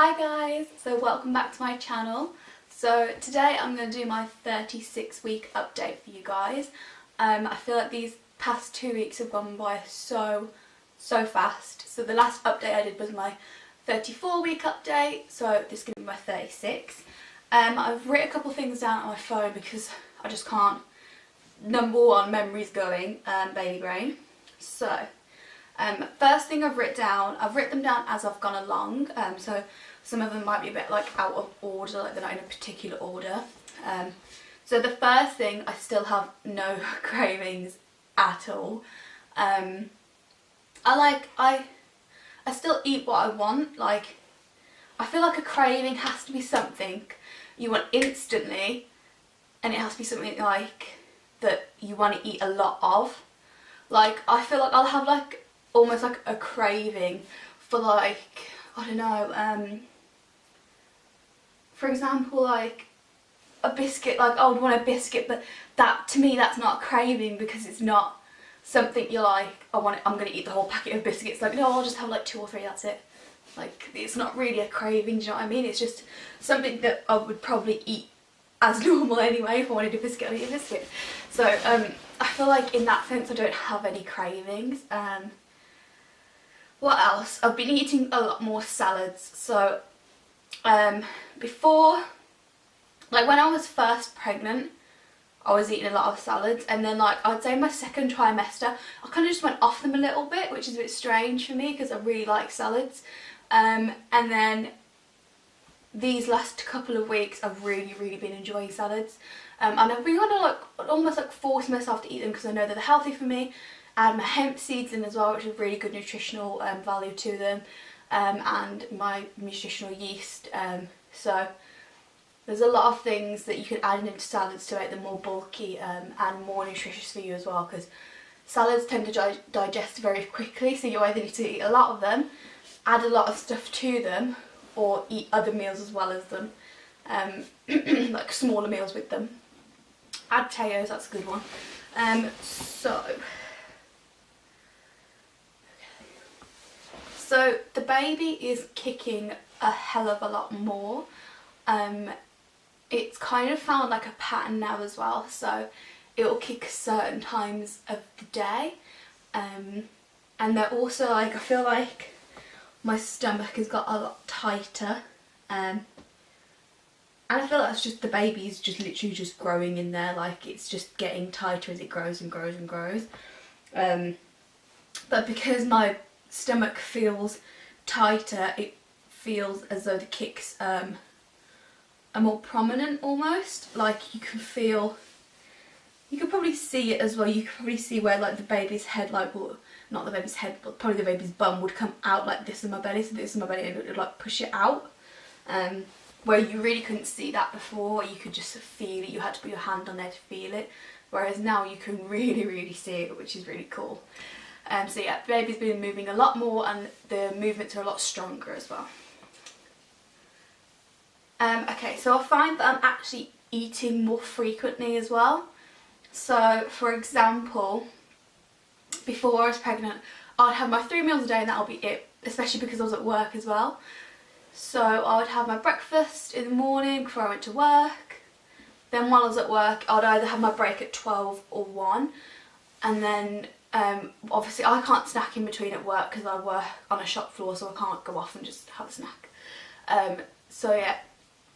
Hi guys, so welcome back to my channel. So today I'm going to do my 36-week update for you guys. I feel like these past 2 weeks have gone by so fast. So the last update I did was my 34-week update, so this is going to be my 36. I've written a couple things down on my phone because I just can't. Number one, memory's going, baby brain. So first thing I've written them down as I've gone along, so some of them might be a bit like out of order, like they're not in a particular order. So the first thing, I still have no cravings at all. I still eat what I want. Like, I feel like a craving has to be something you want instantly, and it has to be something like that you want to eat a lot of. Like, I feel like I'll have like almost like a craving for like, I don't know, for example, like a biscuit. Like, I would want a biscuit, but that, to me, that's not a craving because it's not something you're like, I'm going to eat the whole packet of biscuits. Like, no, I'll just have like 2 or 3, that's it. Like, it's not really a craving, do you know what I mean? It's just something that I would probably eat as normal anyway. If I wanted a biscuit, I'd eat a biscuit. So I feel like in that sense I don't have any cravings. What else? I've been eating a lot more salads. So before, like when I was first pregnant, I was eating a lot of salads, and then like I'd say my second trimester I kind of just went off them a little bit, which is a bit strange for me because I really like salads. And then these last couple of weeks I've really been enjoying salads, and I've been kind of like almost like forcing myself to eat them because I know that they're healthy for me. I add my hemp seeds in as well, which is really good nutritional value to them, and my nutritional yeast. So there's a lot of things that you can add into salads to make them more bulky and more nutritious for you as well, because salads tend to digest very quickly, so you either need to eat a lot of them, add a lot of stuff to them, or eat other meals as well as them, like smaller meals with them. Add potatoes, that's a good one. So the baby is kicking a hell of a lot more. It's kind of found like a pattern now as well, so it will kick certain times of the day, and they're also like, I feel like my stomach has got a lot tighter, and I feel like it's just the baby's just literally just growing in there. Like, it's just getting tighter as it grows and grows and grows. But because my stomach feels tighter, it feels as though the kicks are more prominent almost. Like, you can feel, you could probably see it as well. You could probably see where like the baby's head, like, well, not the baby's head, but probably the baby's bum would come out like this in my belly. So this is my belly, and it would like push it out. Where you really couldn't see that before. You could just feel it. You had to put your hand on there to feel it. Whereas now you can really see it, which is really cool. So yeah, the baby's been moving a lot more, and the movements are a lot stronger as well. Okay, so I find that I'm actually eating more frequently as well. So for example, before I was pregnant, I'd have my 3 meals a day and that'll be it, especially because I was at work as well. So I would have my breakfast in the morning before I went to work. Then while I was at work, I'd either have my break at 12 or 1. And then obviously I can't snack in between at work because I work on a shop floor, so I can't go off and just have a snack. So yeah,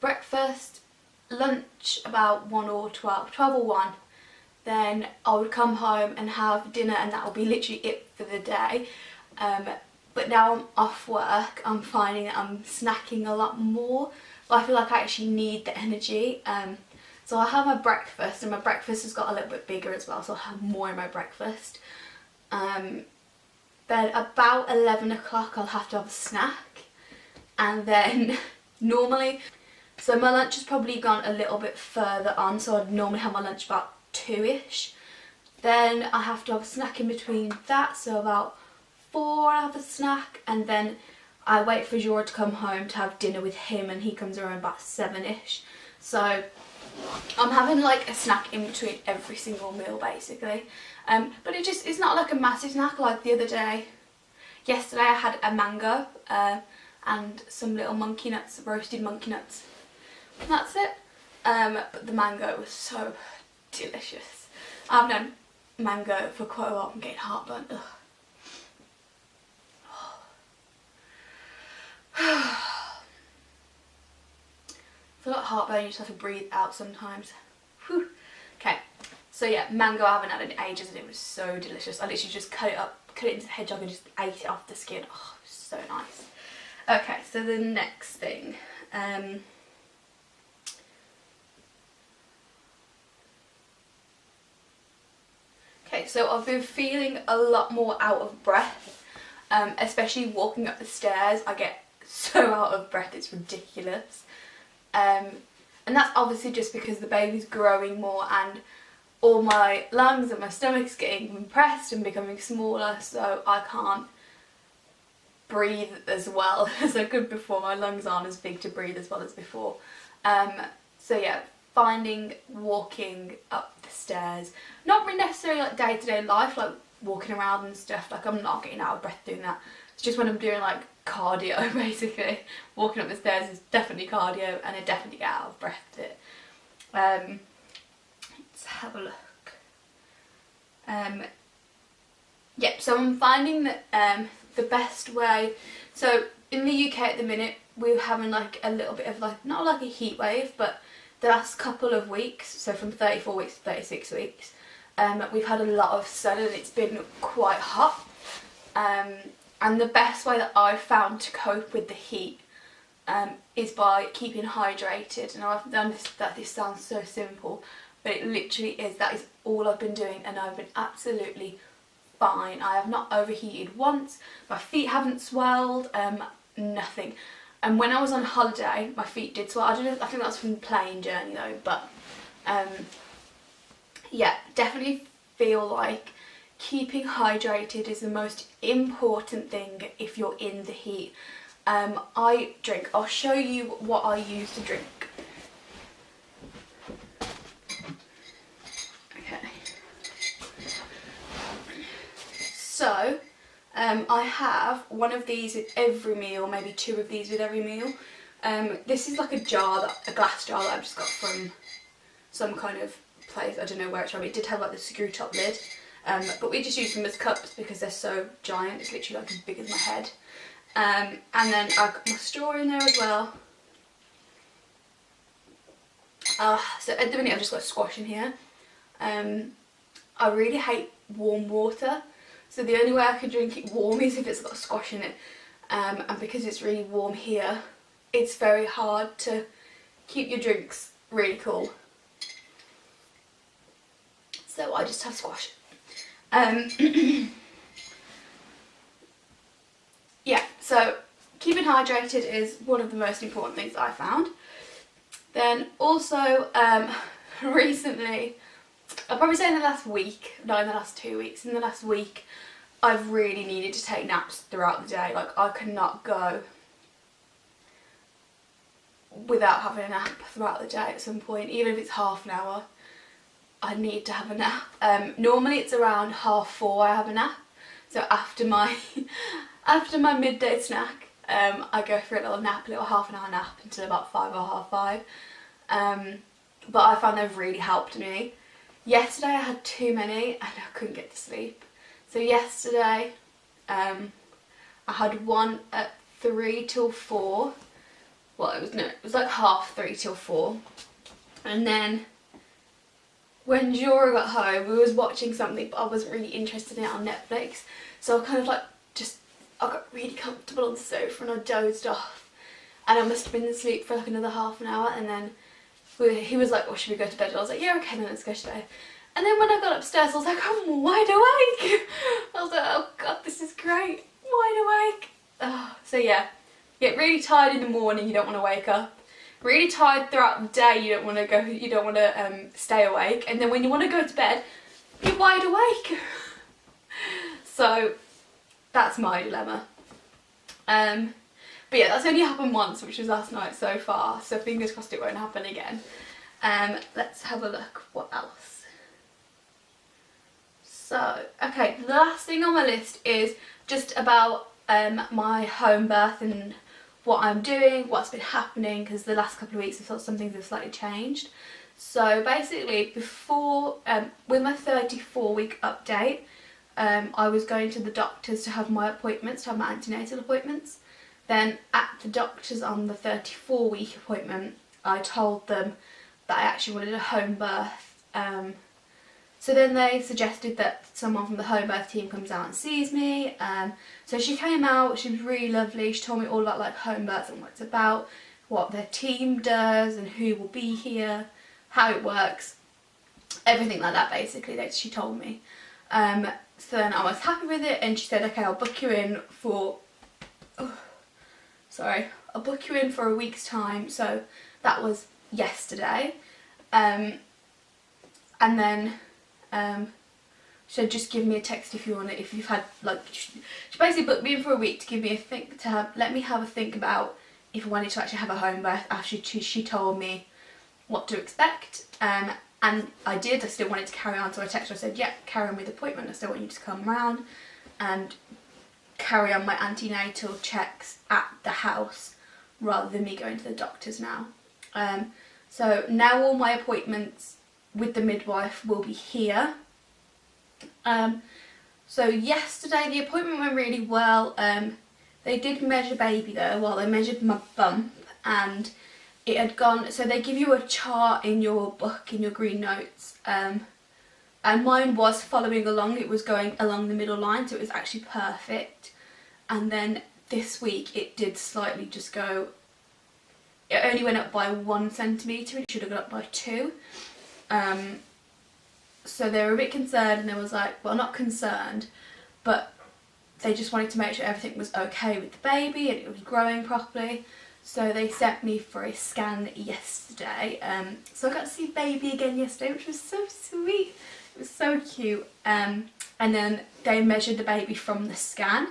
breakfast, lunch about 1 or 12 or 1. Then I would come home and have dinner, and that will be literally it for the day. But now I'm off work, I'm finding that I'm snacking a lot more. I feel like I actually need the energy. So I have my breakfast, and my breakfast has got a little bit bigger as well, so I'll have more in my breakfast. Then about 11 o'clock I'll have to have a snack, and then normally, so my lunch has probably gone a little bit further on, so I'd normally have my lunch about 2ish. Then I have to have a snack in between that, so about 4 I have a snack, and then I wait for Jora to come home to have dinner with him, and he comes around about 7ish. So I'm having like a snack in between every single meal basically. But it's not like a massive snack. Like the other day, yesterday I had a mango, and some little monkey nuts, roasted monkey nuts. And that's it. But the mango was so delicious. I haven't had mango for quite a while. I'm getting heartburn. Ugh. I feel like heartburn, you just have to breathe out sometimes. Whew. Okay, so yeah, mango I haven't had in ages and it was so delicious. I literally just cut it up, cut it into the hedgehog and just ate it off the skin. Oh, it was so nice. Okay, so the next thing. Okay, so I've been feeling a lot more out of breath, especially walking up the stairs. I get so out of breath, it's ridiculous. And that's obviously just because the baby's growing more and all my lungs and my stomach's getting compressed and becoming smaller, so I can't breathe as well as I could before. My lungs aren't as big to breathe as well as before. So yeah, finding walking up the stairs, not really necessarily like day-to-day life, like walking around and stuff, like I'm not getting out of breath doing that. It's just when I'm doing like cardio basically. Walking up the stairs is definitely cardio and I definitely get out of breath with it. Let's have a look. Yep, so I'm finding that the best way, so in the UK at the minute we're having like a little bit of like, not like a heat wave, but the last couple of weeks, so from 34 weeks to 36 weeks, we've had a lot of sun and it's been quite hot. And the best way that I've found to cope with the heat is by keeping hydrated. And I've done this, this sounds so simple, but it literally is. That is all I've been doing and I've been absolutely fine. I have not overheated once, my feet haven't swelled, nothing. And when I was on holiday, my feet did swell. I don't know, I think that's from the plane journey though, but yeah, definitely feel like keeping hydrated is the most important thing if you're in the heat. I drink, I'll show you what I use to drink. Okay. So, I have one of these with every meal, maybe two of these with every meal. This is like a jar, a glass jar that I've just got from some kind of place, I don't know where it's from. It did have like the screw top lid. But we just use them as cups because they're so giant, it's literally like as big as my head. And then I've got my straw in there as well. So at the minute I've just got squash in here. I really hate warm water, so the only way I can drink it warm is if it's got squash in it. And because it's really warm here, it's very hard to keep your drinks really cool. So I just have squash. Yeah, so keeping hydrated is one of the most important things I found. Then also recently, I'll probably say in the last week, not in the last 2 weeks, in the last week I've really needed to take naps throughout the day. Like I cannot go without having a nap throughout the day at some point, even if it's half an hour. I need to have a nap. Normally it's around 4:30 I have a nap. So after my midday snack, I go for a little nap, a little half an hour nap until about 5 or 5:30. But I found they've really helped me. Yesterday I had too many and I couldn't get to sleep. So yesterday I had one at 3 till 4. Well, it was like 3:30 till 4. And then when Jora got home, we was watching something, but I wasn't really interested in it on Netflix. So I kind of like I got really comfortable on the sofa and I dozed off. And I must have been asleep for like another half an hour. And then he was like, well, should we go to bed? And I was like, yeah, okay, then let's go to bed. And then when I got upstairs, I was like, I'm wide awake. I was like, oh God, this is great. Wide awake. Oh, so yeah, get really tired in the morning, you don't want to wake up. Really tired throughout the day, you don't want to stay awake, and then when you want to go to bed, you're wide awake. So that's my dilemma. But yeah, that's only happened once, which was last night so far, so fingers crossed it won't happen again. Let's have a look, what else? So, okay, the last thing on my list is just about my home birth and what I'm doing, what's been happening, because the last couple of weeks I thought some things have slightly changed. So basically before, with my 34-week update, I was going to the doctors to have my appointments, to have my antenatal appointments. Then at the doctors on the 34-week appointment, I told them that I actually wanted a home birth. So then they suggested that someone from the home birth team comes out and sees me. So she came out, she was really lovely. She told me all about like home births and what it's about, what their team does and who will be here, how it works, everything like that basically that she told me. So then I was happy with it, and she said, okay, I'll book you in for, I'll book you in for a week's time. So that was yesterday. And then she said, just give me a text if you want it, if you've had, like, she basically booked me in for a week to give me a think, let me have a think about if I wanted to actually have a home birth after she told me what to expect. And I did, I still wanted to carry on, so I texted her, I said, yeah, carry on with the appointment, I still want you to come round and carry on my antenatal checks at the house rather than me going to the doctors now. So now all my appointments with the midwife will be here. So yesterday the appointment went really well. They did measure baby though, well they measured my bump, and it had gone, so they give you a chart in your book, in your green notes, and mine was following along, it was going along the middle line, so it was actually perfect. And then this week it did slightly just go, it only went up by 1 centimetre, it should have gone up by 2. So they were a bit concerned, and they was like, well, not concerned, but they just wanted to make sure everything was okay with the baby and it was growing properly. So they sent me for a scan yesterday. So I got to see baby again yesterday, which was so sweet. It was so cute. And then they measured the baby from the scan.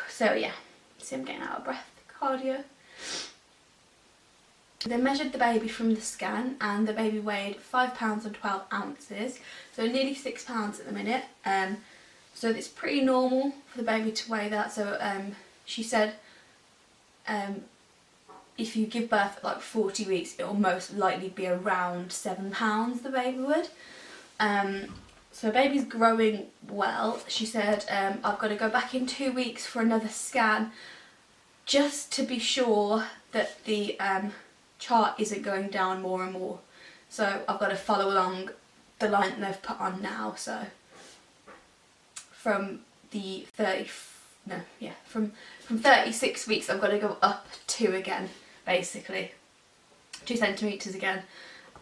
So yeah, see I'm getting out of breath, cardio. They measured the baby from the scan, and the baby weighed 5 pounds and 12 ounces, so nearly 6 pounds at the minute. So it's pretty normal for the baby to weigh that. So she said if you give birth at like 40 weeks, it will most likely be around 7 pounds the baby would. So baby's growing well. She said I've got to go back in 2 weeks for another scan, just to be sure that the chart isn't going down more and more. So I've got to follow along the line they've put on now. So from the from 36 weeks I've got to go up 2 again, basically 2 centimetres again,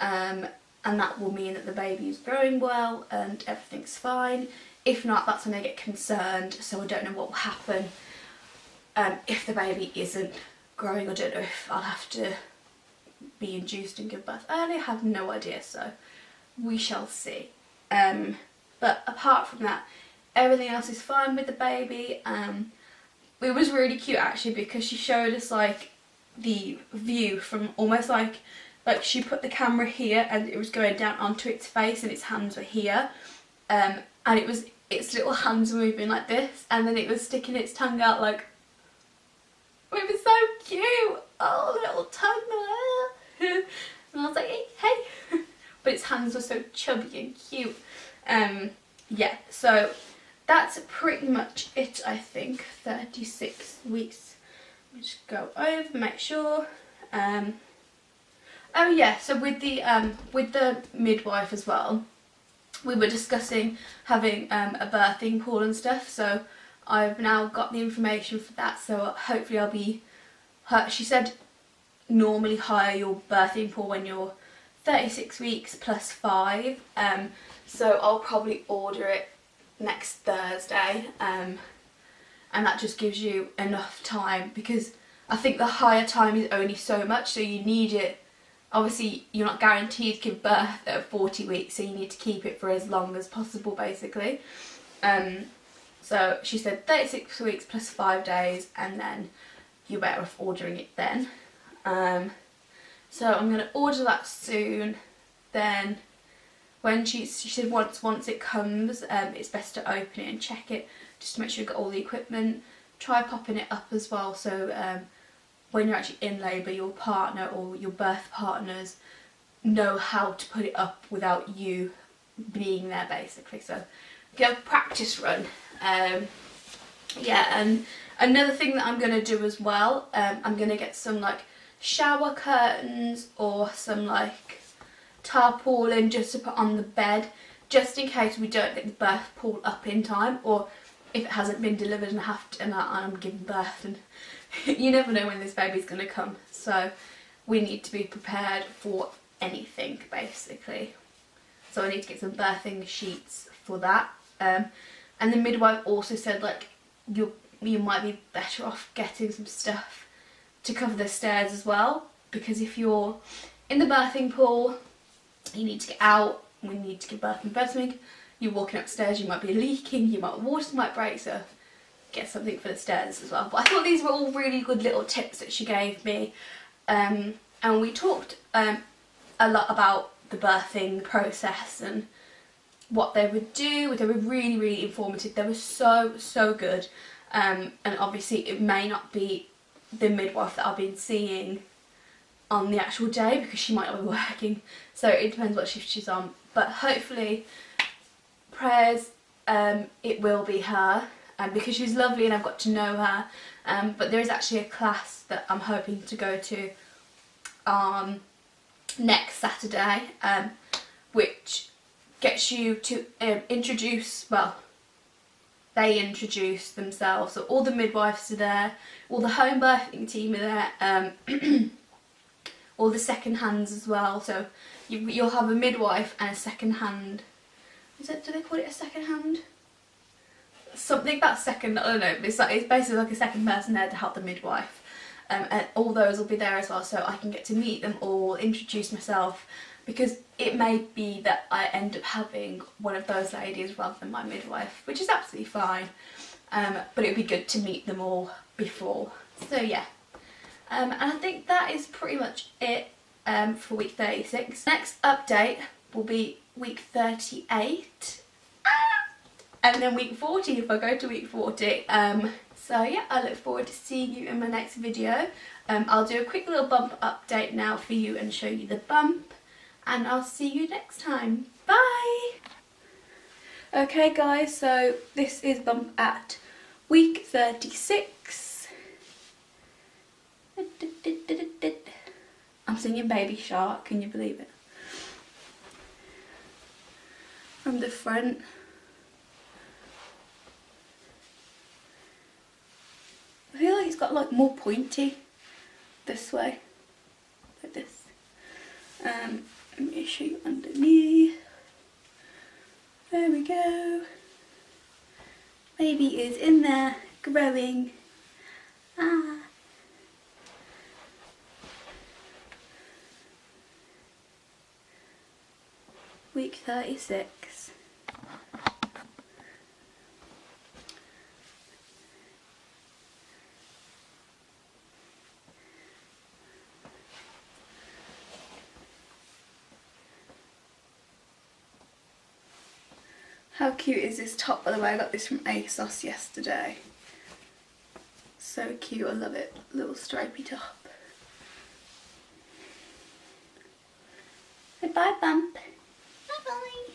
and that will mean that the baby is growing well and everything's fine. If not, that's when I get concerned, so I don't know what will happen if the baby isn't growing. I don't know if I'll have to be induced and give birth early, I have no idea, so we shall see. But apart from that, everything else is fine with the baby. It was really cute actually, because she showed us like the view from almost like she put the camera here and it was going down onto its face and its hands were here, and it was its little hands were moving like this, and then it was sticking its tongue out like, it was so cute. Oh, little tongue. And I was like, hey. But its hands were so chubby and cute. Yeah, so that's pretty much it, I think. 36 weeks. Let me just go over, make sure. Oh yeah, so with the midwife as well, we were discussing having a birthing pool and stuff, so I've now got the information for that, so hopefully I'll be, she said normally hire your birthing pool when you're 36 weeks plus 5, so I'll probably order it next Thursday, and that just gives you enough time, because I think the higher time is only so much, so you need it. Obviously you're not guaranteed to give birth at 40 weeks, so you need to keep it for as long as possible basically. So she said 36 weeks plus 5 days, and then you're better off ordering it then. So I'm going to order that soon. Then when she said once it comes, it's best to open it and check it just to make sure you've got all the equipment. try popping it up as well, so when you're actually in labour, your partner or your birth partners know how to put it up without you being there, basically. So get a practice run. Yeah, and another thing that I'm going to do as well, I'm going to get some like shower curtains or some like tarpaulin just to put on the bed, just in case we don't get the birth pool up in time, or if it hasn't been delivered and I'm giving birth, and you never know when this baby's going to come, so we need to be prepared for anything, basically. So I need to get some birthing sheets for that. And the midwife also said like you might be better off getting some stuff to cover the stairs as well, because if you're in the birthing pool, you need to get out, we need to give birth in bed something, you're walking upstairs, you might be leaking, water might break, so get something for the stairs as well. But I thought these were all really good little tips that she gave me, and we talked a lot about the birthing process and what they would do. They were really, really informative. They were so good, and obviously it may not be the midwife that I've been seeing on the actual day because she might not be working, so it depends what shift she's on, but hopefully prayers it will be her, because she's lovely and I've got to know her, but there is actually a class that I'm hoping to go to on next Saturday, which gets you to introduce, well, they introduce themselves, so all the midwives are there, all the home birthing team are there, all the second hands as well, so you'll have a midwife and a second hand. Do they call it a second hand? Something about second, I don't know, it's basically like a second person there to help the midwife, and all those will be there as well, so I can get to meet them all, introduce myself, because it may be that I end up having one of those ladies rather than my midwife, which is absolutely fine, but it would be good to meet them all before. So yeah, and I think that is pretty much it for week 36. Next update will be week 38, and then week 40 if I go to week 40. So yeah, I look forward to seeing you in my next video. I'll do a quick little bump update now for you and show you the bump, and I'll see you next time. Bye! Okay guys, so this is bump at week 36. I'm singing Baby Shark, can you believe it? From the front. I feel like it's got like more pointy this way, like this. Let me show you underneath. There we go. Baby is in there, growing. Ah. Week 36. How cute is this top, by the way? I got this from ASOS yesterday. So cute, I love it. Little stripy top. Say bye, bump. Bye bye.